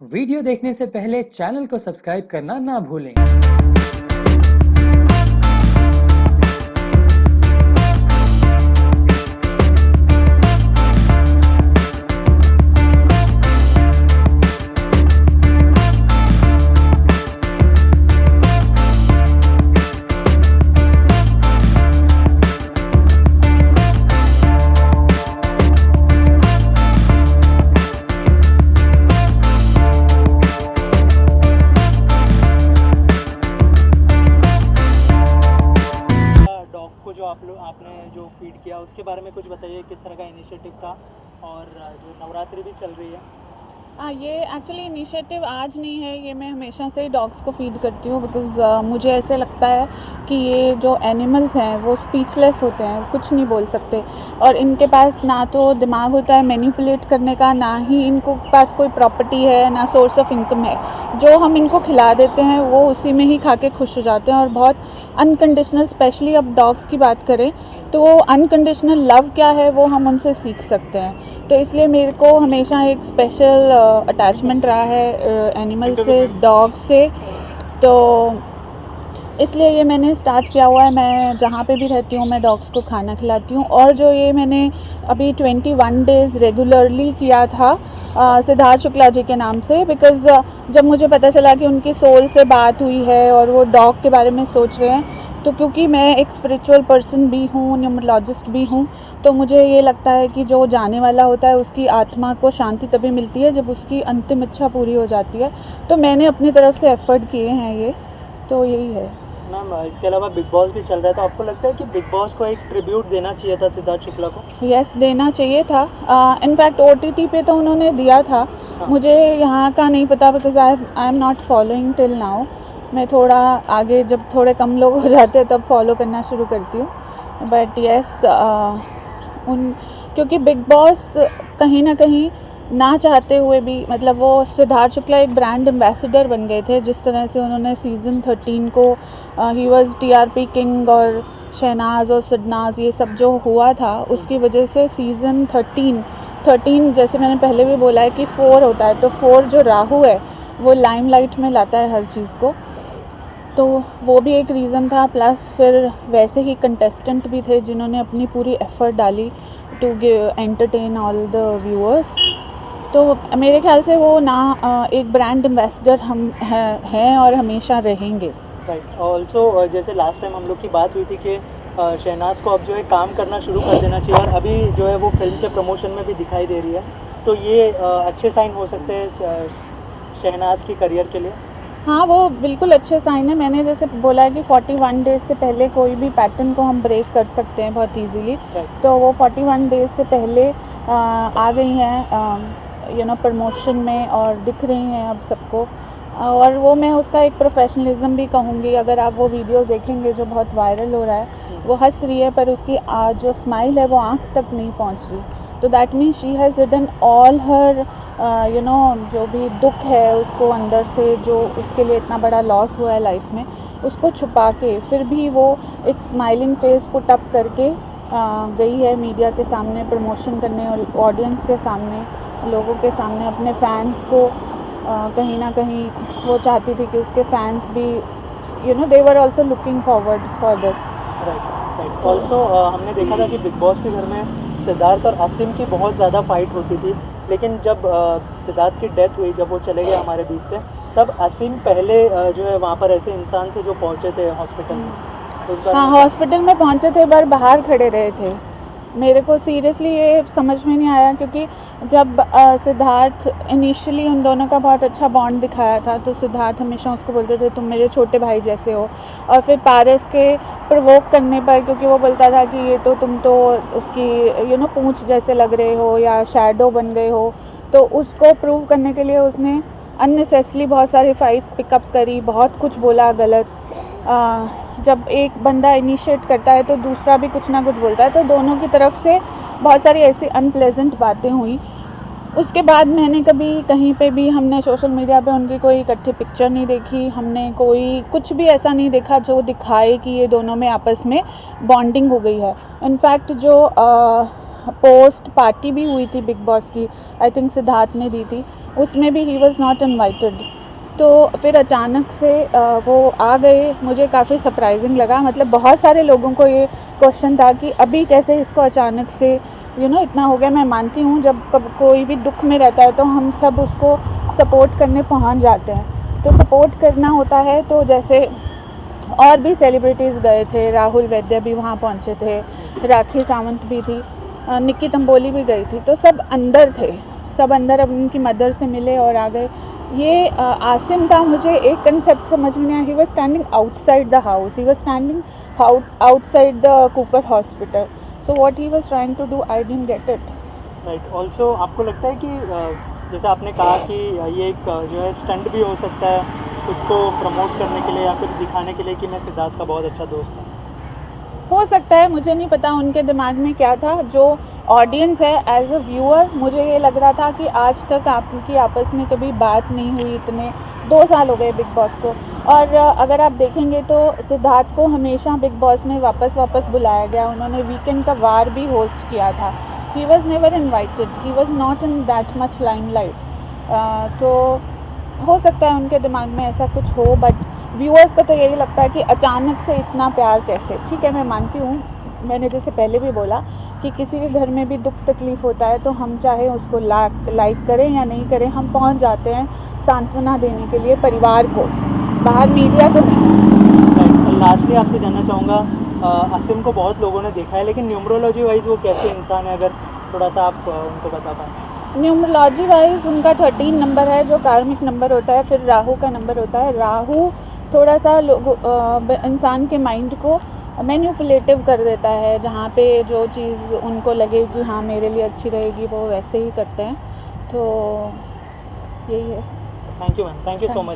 Video देखने से पहले चैनल को सब्सक्राइब करना ना भूलें। डॉग को जो आपने जो फीड किया उसके बारे में कुछ बताइए, किस तरह का इनिशिएटिव था और जो नवरात्रि भी चल रही है। ये एक्चुअली इनिशिएटिव आज नहीं है, ये मैं हमेशा से ही डॉग्स को फीड करती हूँ बिकॉज़ मुझे ऐसे लगता है कि ये जो एनिमल्स हैं वो स्पीचलेस होते हैं, कुछ नहीं बोल सकते और इनके पास ना तो दिमाग होता है मैनिपुलेट करने का, ना ही इनको पास कोई प्रॉपर्टी है, ना सोर्स ऑफ इनकम है। जो हम इनको खिला देते हैं वो उसी में ही खा के खुश हो जाते हैं और बहुत अनकंडीशनल, स्पेशली अब डॉग्स की बात करें तो वो अनकंडीशनल लव क्या है वो हम उनसे सीख सकते हैं। तो इसलिए मेरे को हमेशा एक स्पेशल अटैचमेंट रहा है एनिमल से, डॉग से। तो इसलिए ये मैंने स्टार्ट किया हुआ है। मैं जहाँ पे भी रहती हूँ मैं डॉग्स को खाना खिलाती हूँ और जो ये मैंने अभी 21 डेज़ रेगुलरली किया था सिद्धार्थ शुक्ला जी के नाम से, बिकॉज़ जब मुझे पता चला कि उनकी सोल से बात हुई है और वो डॉग के बारे में सोच रहे हैं, तो क्योंकि मैं एक स्पिरिचुअल पर्सन भी हूँ, न्यूमरोलॉजिस्ट भी हूँ, तो मुझे ये लगता है कि जो जाने वाला होता है उसकी आत्मा को शांति तभी मिलती है जब उसकी अंतिम इच्छा पूरी हो जाती है। तो मैंने अपनी तरफ से एफ़र्ट किए हैं ये, तो यही है। मैम, इसके अलावा बिग बॉस भी चल रहा है, तो आपको लगता है कि बिग बॉस को एक ट्रिब्यूट देना चाहिए था सिद्धार्थ शुक्ला को? यस, देना चाहिए था। इनफैक्ट OTT पे तो उन्होंने दिया था। मुझे यहाँ का नहीं पता because I am not following till now. मैं थोड़ा आगे जब थोड़े कम लोग हो जाते हैं तब फॉलो करना शुरू करती हूँ। बट यस, क्योंकि बिग बॉस कहीं ना कहीं ना चाहते हुए भी, मतलब वो सिद्धार्थ शुक्ला एक ब्रांड एम्बेसडर बन गए थे। जिस तरह से उन्होंने सीज़न 13 को ही वाज TRP किंग और शहनाज और सिडनाज ये सब जो हुआ था उसकी वजह से सीज़न 13 जैसे मैंने पहले भी बोला है कि 4 होता है, तो 4 जो राहु है वो लाइमलाइट में लाता है हर चीज़ को, तो वो भी एक रीज़न था। प्लस फिर वैसे ही कंटेस्टेंट भी थे जिन्होंने अपनी पूरी एफ़र्ट डाली to entertain all the viewers. तो मेरे ख्याल से वो ना एक ब्रांड एम्बेसडर हम हैं और हमेशा रहेंगे। राइट। ऑल्सो जैसे लास्ट टाइम हम लोग की बात हुई थी कि शहनाज को अब जो है काम करना शुरू कर देना चाहिए और अभी जो है वो फिल्म के प्रमोशन में भी दिखाई दे रही है, तो ये अच्छे साइन हो सकते हैं शहनाज की करियर के लिए? हाँ, वो बिल्कुल अच्छे साइन है। मैंने जैसे बोला है कि 41 डेज़ से पहले कोई भी पैटर्न को हम ब्रेक कर सकते हैं बहुत इजीली। तो वो 41 डेज़ से पहले आ गई हैं प्रमोशन में और दिख रही हैं अब सबको, और वो मैं उसका एक प्रोफेशनलिज्म भी कहूँगी। अगर आप वो वीडियो देखेंगे जो बहुत वायरल हो रहा है, वो हंस रही है पर उसकी जो स्माइल है वो आँख तक नहीं पहुँच रही। तो that means she has hidden all her जो भी दुख है उसको अंदर से, जो उसके लिए इतना बड़ा लॉस हुआ है लाइफ में, उसको छुपा के फिर भी वो एक स्माइलिंग फेस पुट अप करके गई है मीडिया के सामने प्रमोशन करने और ऑडियंस के सामने, लोगों के सामने, अपने फैंस को कहीं ना कहीं वो चाहती थी कि उसके फैंस भी they were also looking forward for this. Right. Also हमने देखा था कि बिग बॉस के घर में सिद्धार्थ और असीम की बहुत ज़्यादा फाइट होती थी, लेकिन जब सिद्धार्थ की डेथ हुई, जब वो चले गए हमारे बीच से, तब असीम पहले जो है वहाँ पर ऐसे इंसान थे जो पहुँचे थे हॉस्पिटल में। उस बार हाँ, हॉस्पिटल में पहुँचे थे पर बाहर खड़े रहे थे। मेरे को सीरियसली ये समझ में नहीं आया क्योंकि जब सिद्धार्थ इनिशियली उन दोनों का बहुत अच्छा बॉन्ड दिखाया था, तो सिद्धार्थ हमेशा उसको बोलते थे तुम मेरे छोटे भाई जैसे हो, और फिर पारस के प्रोवोक करने पर, क्योंकि वो बोलता था कि ये तो तुम तो उसकी पूंछ जैसे लग रहे हो या शैडो बन गए हो, तो उसको प्रूव करने के लिए उसने अननेसेसरी बहुत सारी फाइट्स पिकअप करी, बहुत कुछ बोला गलत। जब एक बंदा इनिशिएट करता है तो दूसरा भी कुछ ना कुछ बोलता है, तो दोनों की तरफ से बहुत सारी ऐसी अनप्लेजेंट बातें हुई। उसके बाद मैंने कभी कहीं पे भी, हमने सोशल मीडिया पे उनकी कोई इकट्ठी पिक्चर नहीं देखी, हमने कोई कुछ भी ऐसा नहीं देखा जो दिखाए कि ये दोनों में आपस में बॉन्डिंग हो गई है। इनफैक्ट जो पोस्ट पार्टी भी हुई थी बिग बॉस की, आई थिंक सिद्धार्थ ने दी थी, उसमें भी ही वॉज़ नॉट इनवाइटेड। तो फिर अचानक से वो आ गए, मुझे काफ़ी सरप्राइजिंग लगा। मतलब बहुत सारे लोगों को ये क्वेश्चन था कि अभी कैसे इसको अचानक से इतना हो गया। मैं मानती हूँ जब कब कोई भी दुख में रहता है तो हम सब उसको सपोर्ट करने पहुँच जाते हैं, तो सपोर्ट करना होता है। तो जैसे और भी सेलिब्रिटीज़ गए थे, राहुल वैद्य भी वहाँ पहुँचे थे, राखी सावंत भी थी, निक्की तंबोली भी गई थी, तो सब अंदर थे, सब अंदर अब उनकी मदर से मिले और आ गए। ये आसिम का मुझे एक कंसेप्ट समझ में नहीं आया। He was standing outside the house, he was standing outside the Cooper hospital, so what he was trying to do, I didn't get it. Right. Also आपको लगता है कि जैसे आपने कहा कि ये एक जो है स्टंट भी हो सकता है खुद को प्रमोट करने के लिए या फिर दिखाने के लिए कि मैं सिद्धार्थ का बहुत अच्छा दोस्त हूँ? हो सकता है, मुझे नहीं पता उनके दिमाग में क्या था। जो ऑडियंस है, एज अ व्यूअर मुझे ये लग रहा था कि आज तक आपकी आपस में कभी बात नहीं हुई, इतने 2 साल हो गए बिग बॉस को। और अगर आप देखेंगे तो सिद्धार्थ को हमेशा बिग बॉस में वापस बुलाया गया। उन्होंने वीकेंड का वार भी होस्ट किया था। He was never invited, he was not in that much limelight. तो हो सकता है उनके दिमाग में ऐसा कुछ हो, बट व्यूअर्स को तो यही लगता है कि अचानक से इतना प्यार कैसे। ठीक है, मैं मानती हूँ, मैंने जैसे पहले भी बोला कि किसी के घर में भी दुख तकलीफ़ होता है तो हम चाहे उसको लाइक करें या नहीं करें, हम पहुँच जाते हैं सांत्वना देने के लिए परिवार को, बाहर मीडिया को नहीं। लास्टली आपसे जानना चाहूँगा, आसिम को बहुत लोगों ने देखा है, लेकिन न्यूमरोलॉजी वाइज वो कैसे इंसान है, अगर थोड़ा सा आप उनको बता पाएँ। न्यूमरोलॉजी वाइज उनका 13 नंबर है, जो कार्मिक नंबर होता है। फिर राहु का नंबर होता है। राहु थोड़ा सा इंसान के माइंड को मैनिपुलेटिव कर देता है, जहाँ पे जो चीज़ उनको लगे कि हाँ मेरे लिए अच्छी रहेगी, वो वैसे ही करते हैं। तो यही है। Thank you ma'am, thank you so much.